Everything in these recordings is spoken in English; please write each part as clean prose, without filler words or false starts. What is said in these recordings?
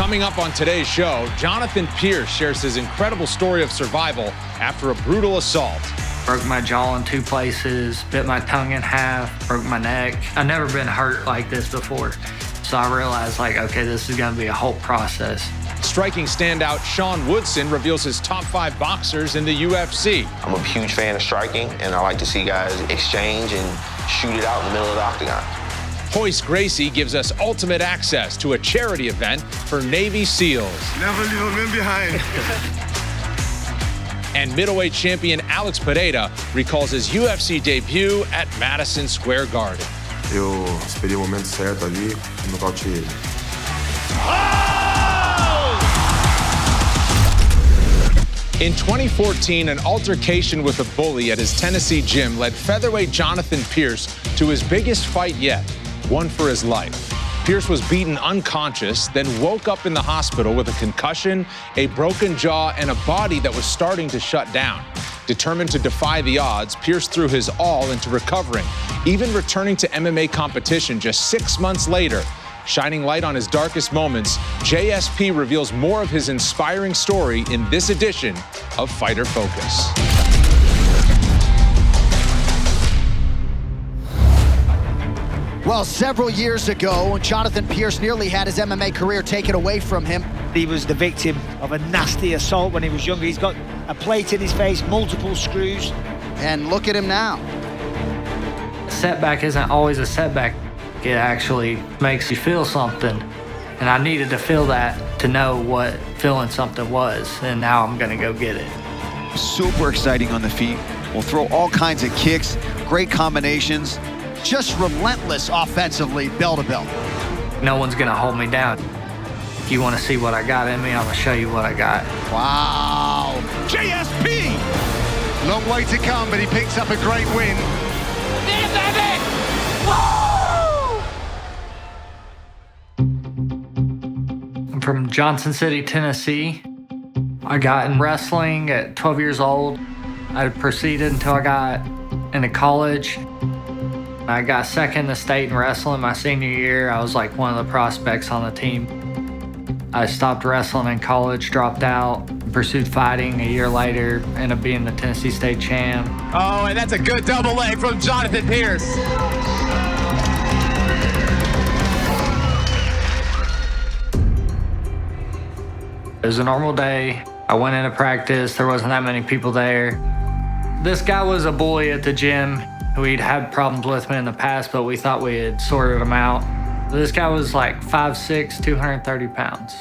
Coming up on today's show, Jonathan Pearce shares his incredible story of survival after a brutal assault. Broke my jaw in 2 places, bit my tongue in half, broke my neck. I've never been hurt like this before. So I realized, okay, this is gonna be a whole process. Striking standout Sean Woodson reveals his top 5 boxers in the UFC. I'm a huge fan of striking, and I like to see guys exchange and shoot it out in the middle of the octagon. Royce Gracie gives us ultimate access to a charity event for Navy SEALs. Never leave a man behind. And middleweight champion Alex Pereira recalls his UFC debut at Madison Square Garden. Eu esperei o momento certo ali e nocauteei ele. In 2014, an altercation with a bully at his Tennessee gym led featherweight Jonathan Pearce to his biggest fight yet, one for his life. Pearce was beaten unconscious, then woke up in the hospital with a concussion, a broken jaw, and a body that was starting to shut down. Determined to defy the odds, Pearce threw his all into recovering, even returning to MMA competition just 6 months later. Shining light on his darkest moments, JSP reveals more of his inspiring story in this edition of Fighter Focus. Well, several years ago, Jonathan Pearce nearly had his MMA career taken away from him. He was the victim of a nasty assault when he was younger. He's got a plate in his face, multiple screws. And look at him now. A setback isn't always a setback. It actually makes you feel something. And I needed to feel that to know what feeling something was. And now I'm gonna go get it. Super exciting on the feet. Will throw all kinds of kicks, great combinations. Just relentless offensively, bell to bell. No one's gonna hold me down. If you wanna see what I got in me, I'm gonna show you what I got. Wow. JSP! Long way to come, but he picks up a great win. I'm from Johnson City, Tennessee. I got in wrestling at 12 years old. I proceeded until I got into college. I got second in the state in wrestling my senior year. I was like one of the prospects on the team. I stopped wrestling in college, dropped out, pursued fighting. A year later, ended up being the Tennessee state champ. Oh, and that's a good double leg from Jonathan Pearce. It was a normal day. I went into practice. There wasn't that many people there. This guy was a bully at the gym. We'd had problems with him in the past, but we thought we had sorted him out. This guy was like 5'6", 230 pounds.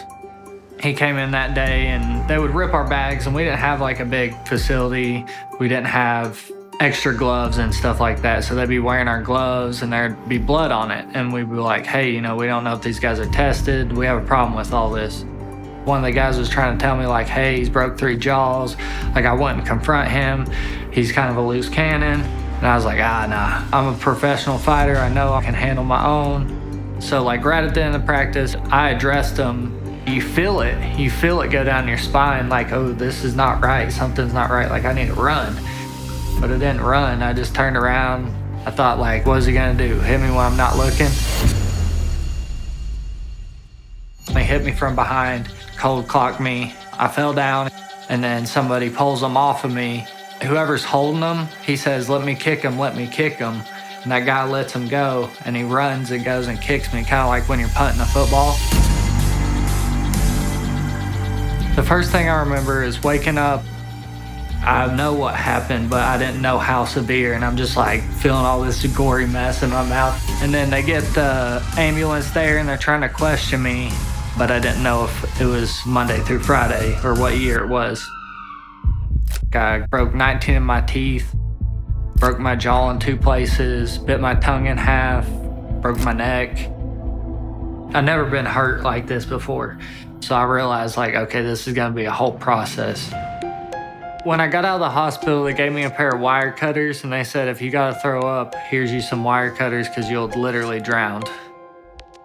He came in that day and they would rip our bags, and we didn't have like a big facility. We didn't have extra gloves and stuff like that. So they'd be wearing our gloves and there'd be blood on it. And we'd be like, hey, we don't know if these guys are tested. We have a problem with all this. One of the guys was trying to tell me like, hey, he's broke 3 jaws. Like I wouldn't confront him. He's kind of a loose cannon. And I was like, nah, I'm a professional fighter. I know I can handle my own. So like right at the end of practice, I addressed him. You feel it go down your spine like, oh, this is not right. Something's not right. Like I need to run. But it didn't run. I just turned around. I thought like, what is he gonna do? Hit me when I'm not looking? They hit me from behind, cold clocked me. I fell down and then somebody pulls them off of me. Whoever's holding them, he says, let me kick him, let me kick him. And that guy lets him go, and he runs and goes and kicks me, kind of like when you're punting a football. The first thing I remember is waking up. I know what happened, but I didn't know how severe, and I'm just like feeling all this gory mess in my mouth. And then they get the ambulance there, and they're trying to question me, but I didn't know if it was Monday through Friday or what year it was. I broke 19 of my teeth, broke my jaw in 2 places, bit my tongue in half, broke my neck. I've never been hurt like this before. So I realized like, okay, this is gonna be a whole process. When I got out of the hospital, they gave me a pair of wire cutters and they said, if you gotta throw up, here's you some wire cutters because you'll literally drown.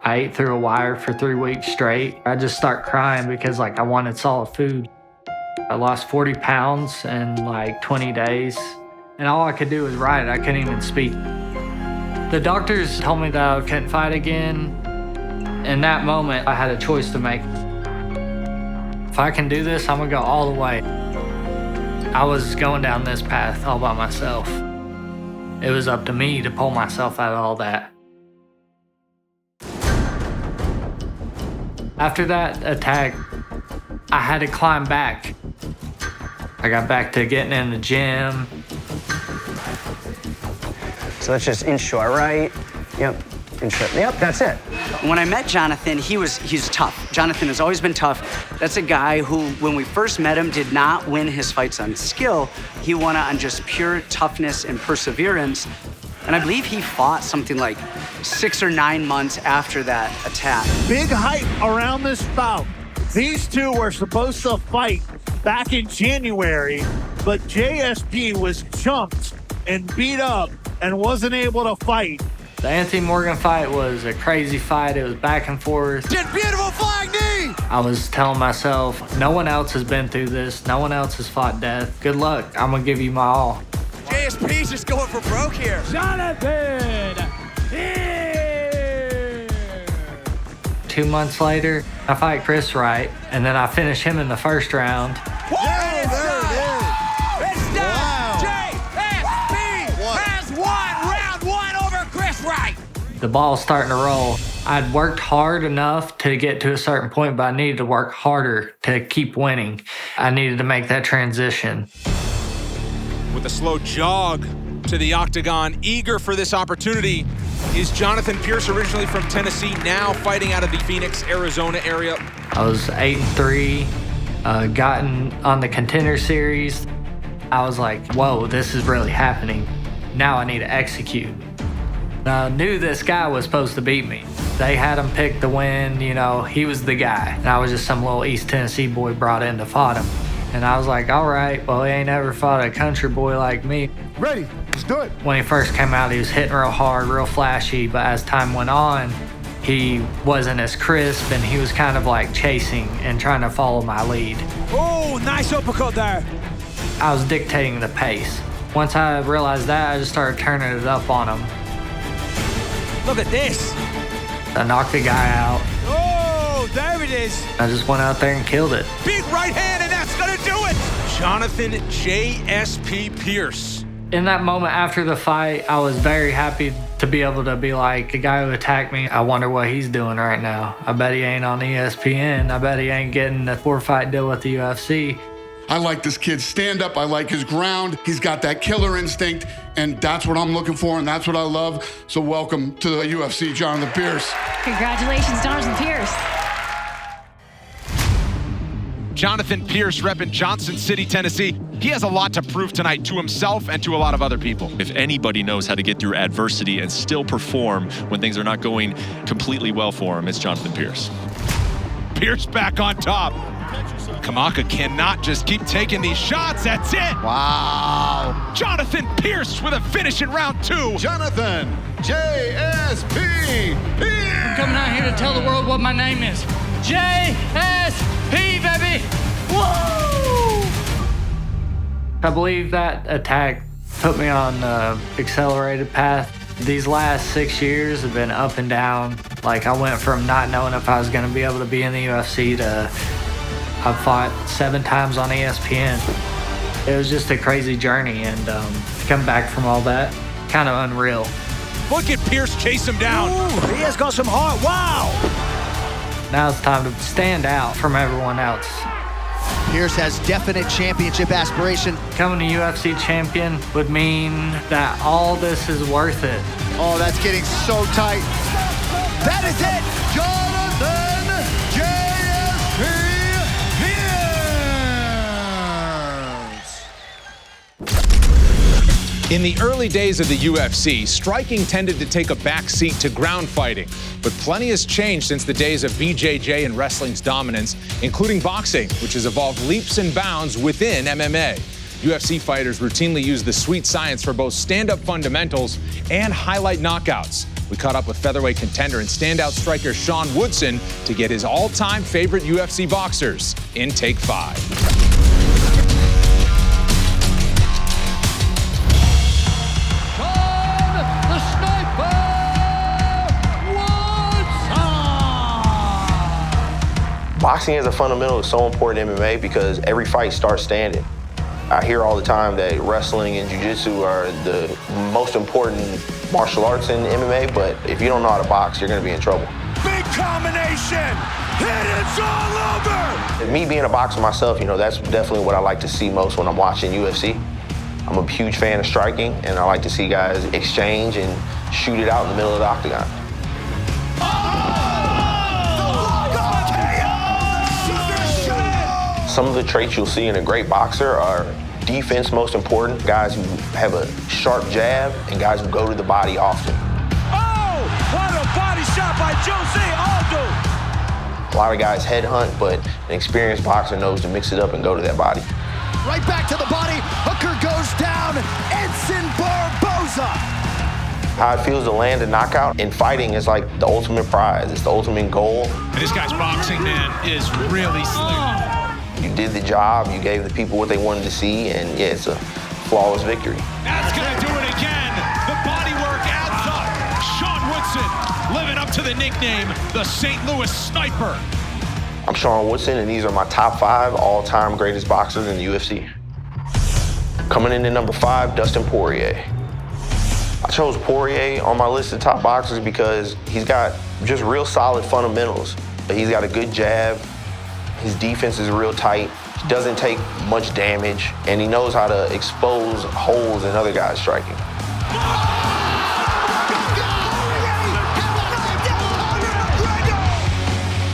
I ate through a wire for 3 weeks straight. I just start crying because like I wanted solid food. I lost 40 pounds in like 20 days, and all I could do was write. I couldn't even speak. The doctors told me that I couldn't fight again. In that moment, I had a choice to make. If I can do this, I'm gonna go all the way. I was going down this path all by myself. It was up to me to pull myself out of all that. After that attack, I had to climb back. I got back to getting in the gym. So let's just in short, right? Yep, in short. Yep, that's it. When I met Jonathan, he's tough. Jonathan has always been tough. That's a guy who, when we first met him, did not win his fights on skill. He won it on just pure toughness and perseverance. And I believe he fought something like 6 or 9 months after that attack. Big hype around this bout. These two were supposed to fight back in January, but JSP was chunked and beat up and wasn't able to fight. The Anthony Morgan fight was a crazy fight. It was back and forth. Beautiful flying knee! I was telling myself, no one else has been through this. No one else has fought death. Good luck. I'm gonna give you my all. JSP's just going for broke here. Jonathan! Here! 2 months later, I fight Chris Wright, and then I finish him in the first round. Whoa, there it is. It's done. JSP has won round 1 over Chris Wright. The ball's starting to roll. I'd worked hard enough to get to a certain point, but I needed to work harder to keep winning. I needed to make that transition. With a slow jog to the octagon, eager for this opportunity, is Jonathan Pearce, originally from Tennessee, now fighting out of the Phoenix, Arizona area. I was 8-3, gotten on the Contender Series. I was like, whoa, this is really happening. Now I need to execute. I knew this guy was supposed to beat me. They had him pick the win, you know, he was the guy. And I was just some little East Tennessee boy brought in to fight him. And I was like, all right, well, he ain't ever fought a country boy like me. Ready, let's do it. When he first came out, he was hitting real hard, real flashy, but as time went on, he wasn't as crisp, and he was kind of like chasing and trying to follow my lead. Oh, nice uppercut there. I was dictating the pace. Once I realized that, I just started turning it up on him. Look at this. I knocked the guy out. Oh, there it is. I just went out there and killed it. Big right hand, and that's gonna do it! Jonathan JSP Pearce. In that moment after the fight, I was very happy to be able to be like, the guy who attacked me, I wonder what he's doing right now. I bet he ain't on ESPN. I bet he ain't getting a 4-fight deal with the UFC. I like this kid's stand-up. I like his ground. He's got that killer instinct, and that's what I'm looking for, and that's what I love. So welcome to the UFC, Jonathan Pearce. Congratulations, Jonathan Pearce. Jonathan Pearce repping Johnson City, Tennessee. He has a lot to prove tonight to himself and to a lot of other people. If anybody knows how to get through adversity and still perform when things are not going completely well for him, it's Jonathan Pearce. Pearce back on top. Kamaka cannot just keep taking these shots. That's it. Wow. Jonathan Pearce with a finish in round 2. Jonathan JSP Pearce. I'm coming out here to tell the world what my name is. JSP, baby! Woo! I believe that attack put me on an accelerated path. These last 6 years have been up and down. Like, I went from not knowing if I was going to be able to be in the UFC to I've fought 7 times on ESPN. It was just a crazy journey, and to come back from all that, kind of unreal. Look at Pearce chase him down. Ooh, he has got some heart. Wow. Now it's time to stand out from everyone else. Pearce has definite championship aspiration. Becoming a UFC champion would mean that all this is worth it. Oh, that's getting so tight. That is it. Jonathan JSP Pearce. In the early days of the UFC, striking tended to take a backseat to ground fighting. But plenty has changed since the days of BJJ and wrestling's dominance, including boxing, which has evolved leaps and bounds within MMA. UFC fighters routinely use the sweet science for both stand-up fundamentals and highlight knockouts. We caught up with featherweight contender and standout striker Sean Woodson to get his all-time favorite UFC boxers in Take 5. Boxing as a fundamental is so important in MMA because every fight starts standing. I hear all the time that wrestling and jiu-jitsu are the most important martial arts in MMA, but if you don't know how to box, you're gonna be in trouble. Big combination! Hit it's all over! Me being a boxer myself, that's definitely what I like to see most when I'm watching UFC. I'm a huge fan of striking, and I like to see guys exchange and shoot it out in the middle of the octagon. Some of the traits you'll see in a great boxer are defense most important, guys who have a sharp jab, and guys who go to the body often. Oh, what a body shot by Jose Aldo! A lot of guys headhunt, but an experienced boxer knows to mix it up and go to that body. Right back to the body, Hooker goes down, Edson Barboza! How it feels to land a knockout in fighting is like the ultimate prize. It's the ultimate goal. This guy's boxing, man, is really slick. You did the job, you gave the people what they wanted to see, and yeah, it's a flawless victory. That's gonna do it again. The body work adds up. Sean Woodson living up to the nickname, the St. Louis Sniper. I'm Sean Woodson, and these are my top 5 all-time greatest boxers in the UFC. Coming in at number 5, Dustin Poirier. I chose Poirier on my list of top boxers because he's got just real solid fundamentals. He's got a good jab. His defense is real tight. He doesn't take much damage, and he knows how to expose holes in other guys' striking.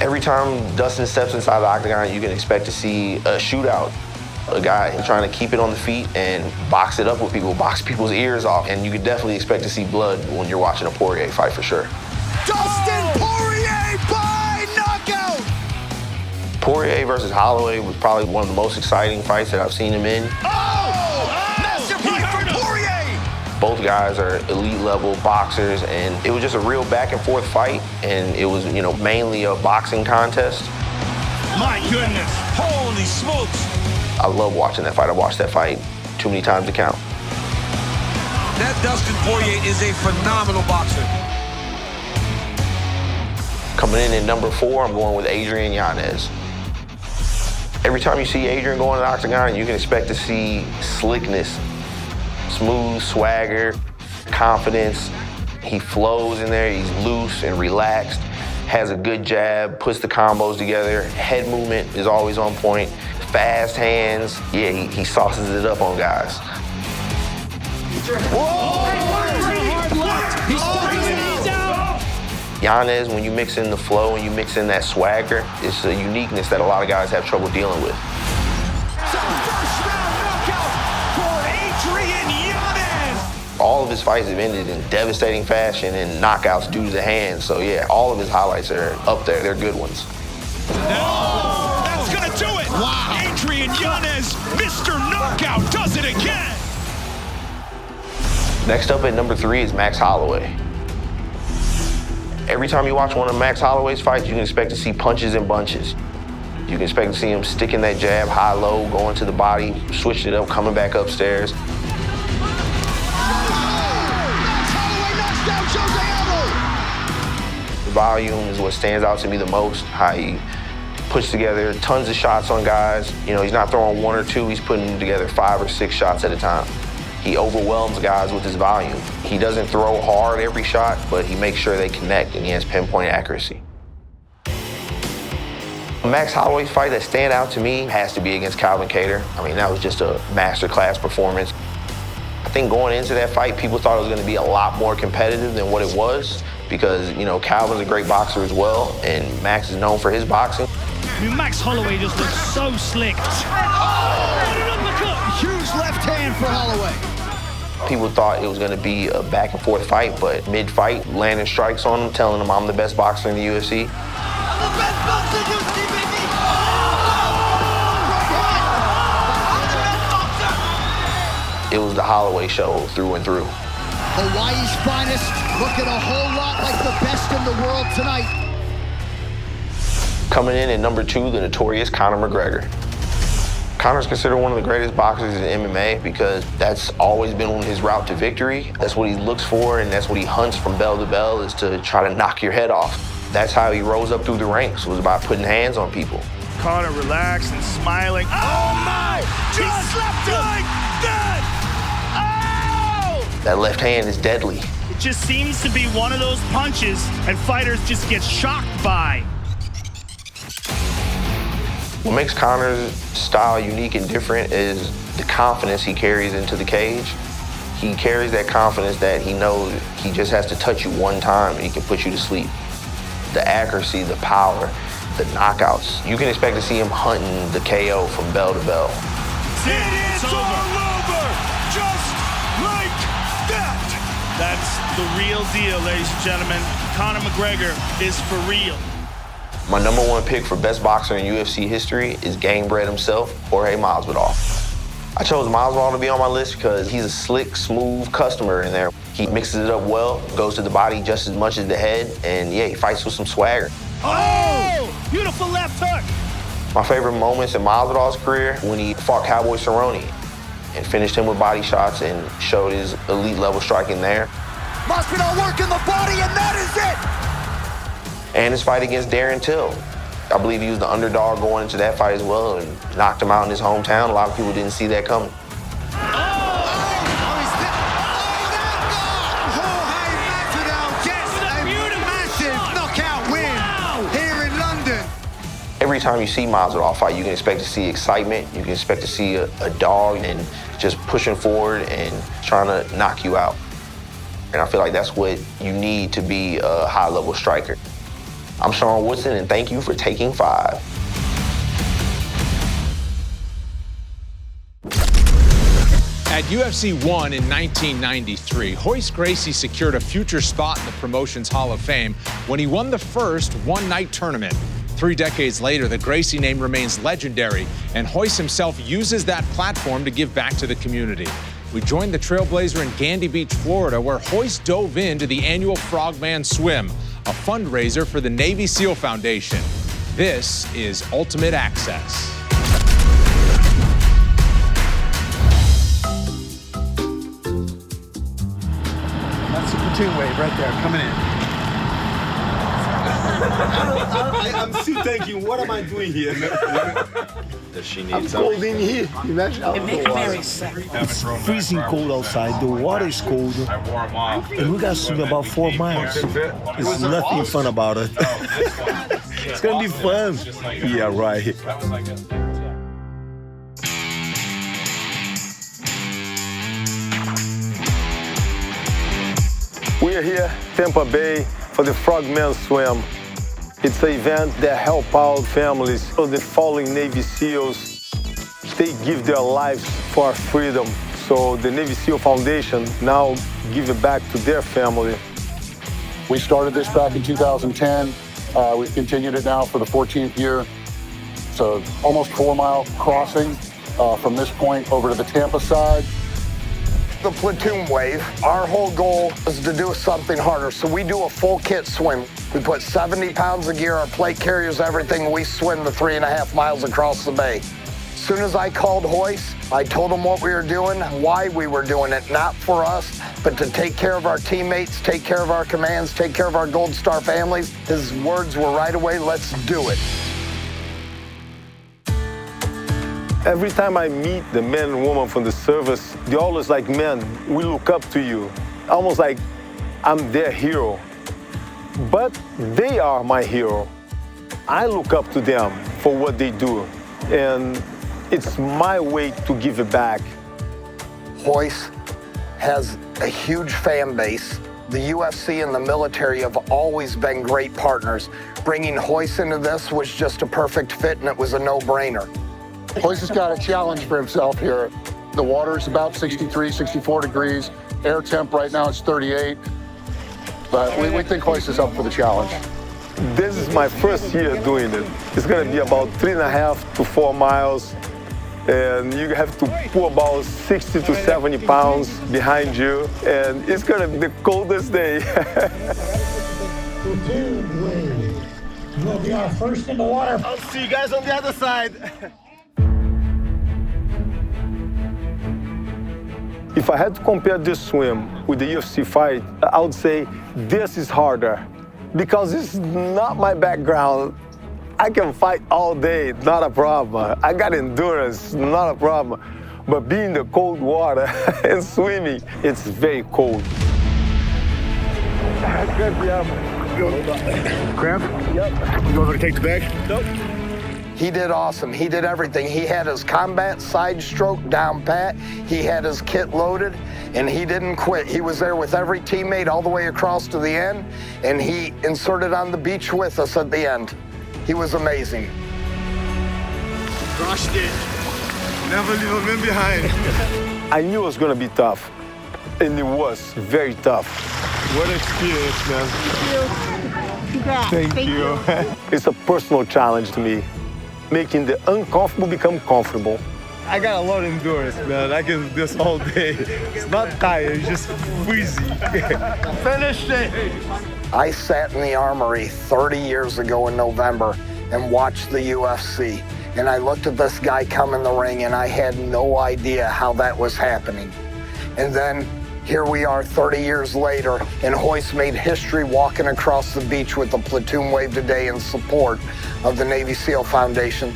Every time Dustin steps inside the octagon, you can expect to see a shootout. A guy trying to keep it on the feet and box it up with people, box people's ears off, and you could definitely expect to see blood when you're watching a Poirier fight for sure. Dustin Poirier by knockout! Poirier versus Holloway was probably one of the most exciting fights that I've seen him in. Oh! Massive fight from Poirier! Both guys are elite level boxers, and it was just a real back and forth fight, and it was, mainly a boxing contest. My goodness, holy smokes! I love watching that fight. I watched that fight too many times to count. That Dustin Poirier is a phenomenal boxer. Coming in at number 4, I'm going with Adrian Yanez. Every time you see Adrian go in the octagon, you can expect to see slickness, smooth swagger, confidence. He flows in there, he's loose and relaxed, has a good jab, puts the combos together. Head movement is always on point. Fast hands, yeah, he sauces it up on guys. Yanez, when you mix in the flow and you mix in that swagger, it's a uniqueness that a lot of guys have trouble dealing with. First round knockout for Adrian Yanez! All of his fights have ended in devastating fashion and knockouts due to the hands. So yeah, all of his highlights are up there. They're good ones. That's gonna do it! Wow! Adrian Yanez, Mr. Knockout, does it again! Next up at number 3 is Max Holloway. Every time you watch one of Max Holloway's fights, you can expect to see punches and bunches. You can expect to see him sticking that jab high-low, going to the body, switching it up, coming back upstairs. The volume is what stands out to me the most, how he puts together tons of shots on guys. He's not throwing 1 or 2, he's putting together 5 or 6 shots at a time. He overwhelms guys with his volume. He doesn't throw hard every shot, but he makes sure they connect, and he has pinpoint accuracy. Max Holloway's fight that stand out to me has to be against Calvin Kattar. I mean, that was just a masterclass performance. I think going into that fight, people thought it was going to be a lot more competitive than what it was because, Calvin's a great boxer as well, and Max is known for his boxing. Max Holloway just looks so slick. Huge left hand for Holloway. People thought it was going to be a back and forth fight, but mid-fight, landing strikes on him, telling him I'm the best boxer in the UFC. I'm the best boxer in the UFC, baby! It was the Holloway show through and through. Hawaii's finest, looking a whole lot like the best in the world tonight. Coming in at number 2, the notorious Conor McGregor. Conor's considered one of the greatest boxers in MMA because that's always been on his route to victory. That's what he looks for, and that's what he hunts from bell to bell, is to try to knock your head off. That's how he rose up through the ranks, was about putting hands on people. Conor relaxed and smiling. Oh my! Just slept like that! Oh! That left hand is deadly. It just seems to be one of those punches and fighters just get shocked by. What makes Conor's style unique and different is the confidence he carries into the cage. He carries that confidence that he knows he just has to touch you one time and he can put you to sleep. The accuracy, the power, the knockouts. You can expect to see him hunting the KO from bell to bell. It is all over, just like that. That's the real deal, ladies and gentlemen. Conor McGregor is for real. My #1 pick for best boxer in UFC history is game bred himself, Jorge Masvidal. I chose Masvidal to be on my list because he's a slick, smooth customer in there. He mixes it up well, goes to the body just as much as the head, and yeah, he fights with some swagger. Oh! Beautiful left hook. My favorite moments in Masvidal's career when he fought Cowboy Cerrone and finished him with body shots and showed his elite level striking there. Masvidal working the body, and that is it! And his fight against Darren Till. I believe he was the underdog going into that fight as well and knocked him out in his hometown. A lot of people didn't see that coming. Every time you see Masvidal fight, you can expect to see excitement. You can expect to see a dog and just pushing forward and trying to knock you out. And I feel like that's what you need to be a high-level striker. I'm Sean Woodson, and thank you for taking 5. At UFC 1 in 1993, Royce Gracie secured a future spot in the promotion's Hall of Fame when he won the first one-night tournament. 3 decades later, the Gracie name remains legendary, and Royce himself uses that platform to give back to the community. We joined the Trailblazer in Gandy Beach, Florida, where Royce dove into the annual Frogman Swim, a fundraiser for the Navy SEAL Foundation. This is Ultimate Access. That's the platoon wave right there, coming in. I'm still thinking, what am I doing here? Does she need I'm something? cold in here. Imagine how It's freezing cold outside. The water is cold. And we got to swim about 4 miles. There's nothing fun about it. It's going to be fun. Yeah, right. We're here, Tampa Bay, for the Frogman Swim. It's an event that helps out families of the fallen Navy SEALs. They give their lives for our freedom. So the Navy SEAL Foundation now give it back to their family. We started this back in 2010. We've continued it now for the 14th year. It's a almost 4-mile crossing from this point over to the Tampa side. The platoon wave, our whole goal is to do something harder. So we do a full kit swim. We put 70 pounds of gear, our plate carriers, everything. We swim the 3.5 miles across the bay. As soon as I called Royce, I told him what we were doing, why we were doing it, not for us, but to take care of our teammates, take care of our commands, take care of our Gold Star families. His words were right away, let's do it. Every time I meet the men and women from the service, they're always like, man, we look up to you. Almost like I'm their hero. But they are my hero. I look up to them for what they do. And it's my way to give it back. Royce has a huge fan base. The UFC and the military have always been great partners. Bringing Royce into this was just a perfect fit, and it was a no-brainer. Royce has got a challenge for himself here. The water is about 63, 64 degrees. Air temp right now is 38. But we think Royce is up for the challenge. This is my first year doing it. It's gonna be about 3.5 to 4 miles. And you have to pull about 60 to 70 pounds behind you. And it's gonna be the coldest day. We'll be our first in the water. I'll see you guys on the other side. If I had to compare this swim with the UFC fight, I would say this is harder. because it's not my background. I can fight all day, not a problem. I got endurance, not a problem. But being in the cold water and swimming, it's very cold. Cramp? Yep. You want to take the bag? Nope. He did awesome. He did everything. He had his combat side stroke down pat. He had his kit loaded, and he didn't quit. He was there with every teammate all the way across to the end, and he inserted on the beach with us at the end. He was amazing. Crushed it. Never leave a man behind. I knew it was going to be tough, and it was very tough. What an experience, man. Thank you. It's a personal challenge to me, making the uncomfortable become comfortable. I got a lot of endurance, man. I can do this all day. It's not tired, it's just freezing. Finished it. I sat in the Armory 30 years ago in November and watched the UFC. And I looked at this guy come in the ring, and I had no idea how that was happening. And then here we are 30 years later, and Royce made history walking across the beach with the platoon wave today in support of the Navy SEAL Foundation.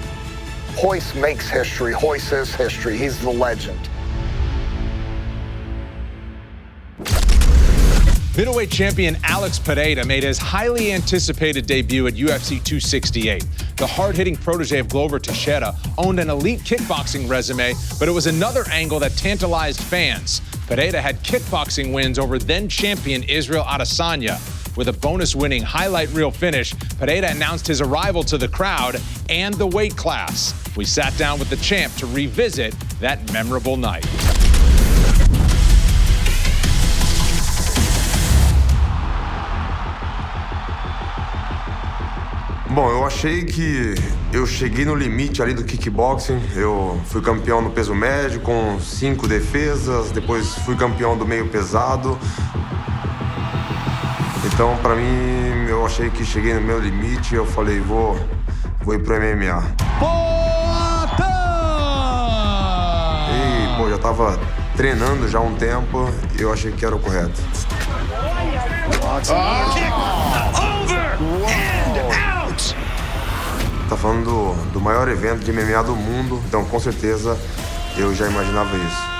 Royce makes history. Royce is history. He's the legend. Middleweight champion Alex Pereira made his highly anticipated debut at UFC 268. The hard-hitting protege of Glover Teixeira owned an elite kickboxing resume, but it was another angle that tantalized fans. Pereira had kickboxing wins over then-champion Israel Adesanya. With a bonus-winning highlight reel finish, Pereira announced his arrival to the crowd and the weight class. We sat down with the champ to revisit that memorable night. Bom, eu achei que eu cheguei no limite ali do kickboxing. Eu fui campeão no peso médio com 5 defesas, depois fui campeão do meio pesado. Então, pra mim, eu achei que cheguei no meu limite. Eu falei, vou ir pro MMA. E, pô, já tava treinando já há um tempo e eu achei que era o correto. Tá falando do maior evento de MMA do mundo, então com certeza eu já imaginava isso.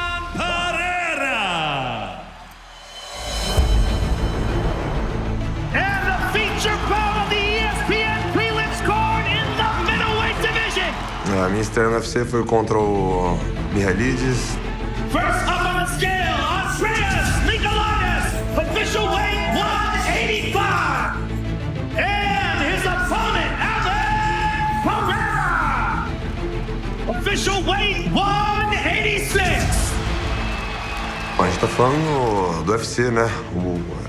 And the feature bout of the ESPN prelims card in the middleweight division. A minha estreia no UFC foi contra o Mihailidis. First up on the scale, Andreas Nicolaitis, official weight 185. And his opponent, Alex Pereira, official weight 186. A gente tá falando do UFC, né?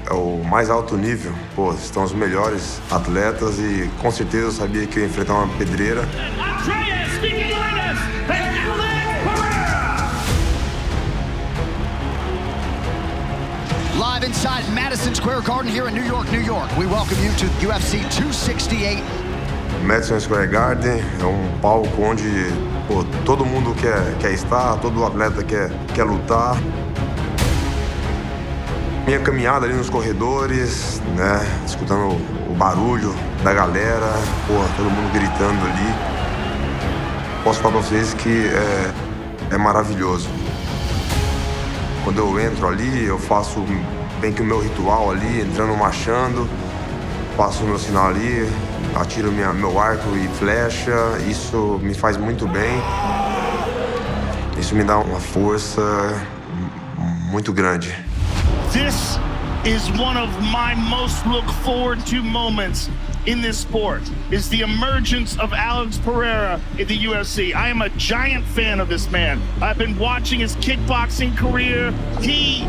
É o mais alto nível. Pô, estão os melhores atletas e com certeza eu sabia que eu ia enfrentar uma pedreira. Andreas Nicolaitis and Alex Pereira. Live inside Madison Square Garden here in New York, New York. We welcome you to UFC 268. Madison Square Garden é um palco onde pô, todo mundo quer estar, todo atleta quer lutar. Minha caminhada ali nos corredores, né, escutando o barulho da galera, pô, todo mundo gritando ali. Posso falar pra vocês que é maravilhoso. Quando eu entro ali, eu faço bem que o meu ritual ali, entrando marchando, faço o meu sinal ali, atiro meu arco e flecha, isso me faz muito bem. Isso me dá uma força muito grande. This is one of my most look forward to moments in this sport, is the emergence of Alex Pereira in the UFC. I am a giant fan of this man. I've been watching his kickboxing career. He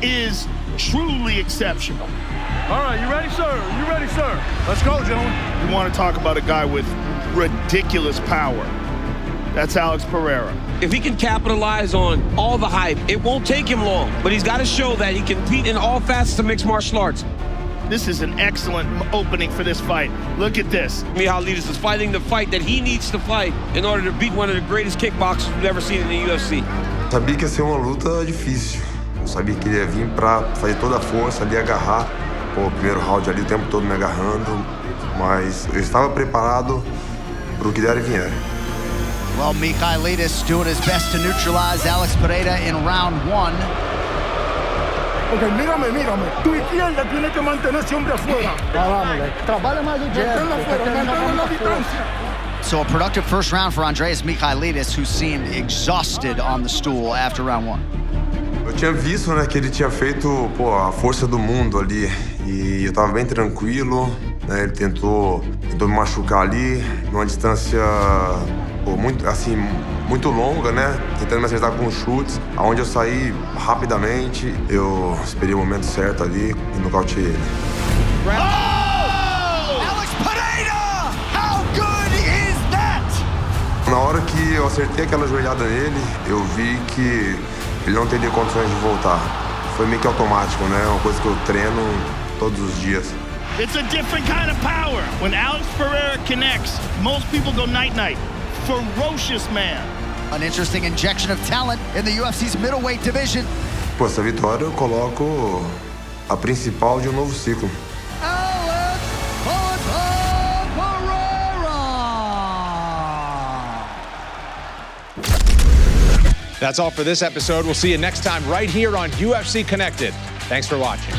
is truly exceptional. All right, you ready, sir? You ready, sir? Let's go, gentlemen. You want to talk about a guy with ridiculous power. That's Alex Pereira. If he can capitalize on all the hype, it won't take him long, but he's got to show that he can compete in all facets of mixed martial arts. This is an excellent opening for this fight. Look at this. Mihailidis is fighting the fight that he needs to fight in order to beat one of the greatest kickboxers we've ever seen in the UFC. Sabia que ia ser uma luta difícil. Eu sabia que ele ia vir pra fazer toda a força ali, agarrar. Pô, o primeiro round ali o tempo todo me agarrando, mas eu estava preparado para o que der e vier. Well, Michailidis doing his best to neutralize Alex Pereira in round 1. Ok, mírame. Tu izquierda tiene que mantener siempre afuera. Trabaja más de manténlo afuera, manténlo la distancia. So a productive first round for Andreas Michailidis, who seemed exhausted on the stool after round 1. Eu tinha visto, né, que ele tinha feito, pô, a força do mundo ali e eu tava bem tranquilo, né? Ele tentou me machucar ali, numa distância, pô, muito longa, né? Tentando me acertar com chutes, aonde eu saí rapidamente, eu esperei o momento certo ali e nocauteei ele. Alex Pereira! How good is that? Na hora que eu acertei aquela joelhada nele, eu vi que ele não teria condições de voltar. Foi meio que automático, né? Uma coisa que eu treino todos os dias. It's a different kind of power. When Alex Pereira connects, most people go night-night. Ferocious man. An interesting injection of talent in the UFC's middleweight division. Pô, essa vitória eu coloco a principal de um novo ciclo. That's all for this episode. We'll see you next time right here on UFC Connected. Thanks for watching.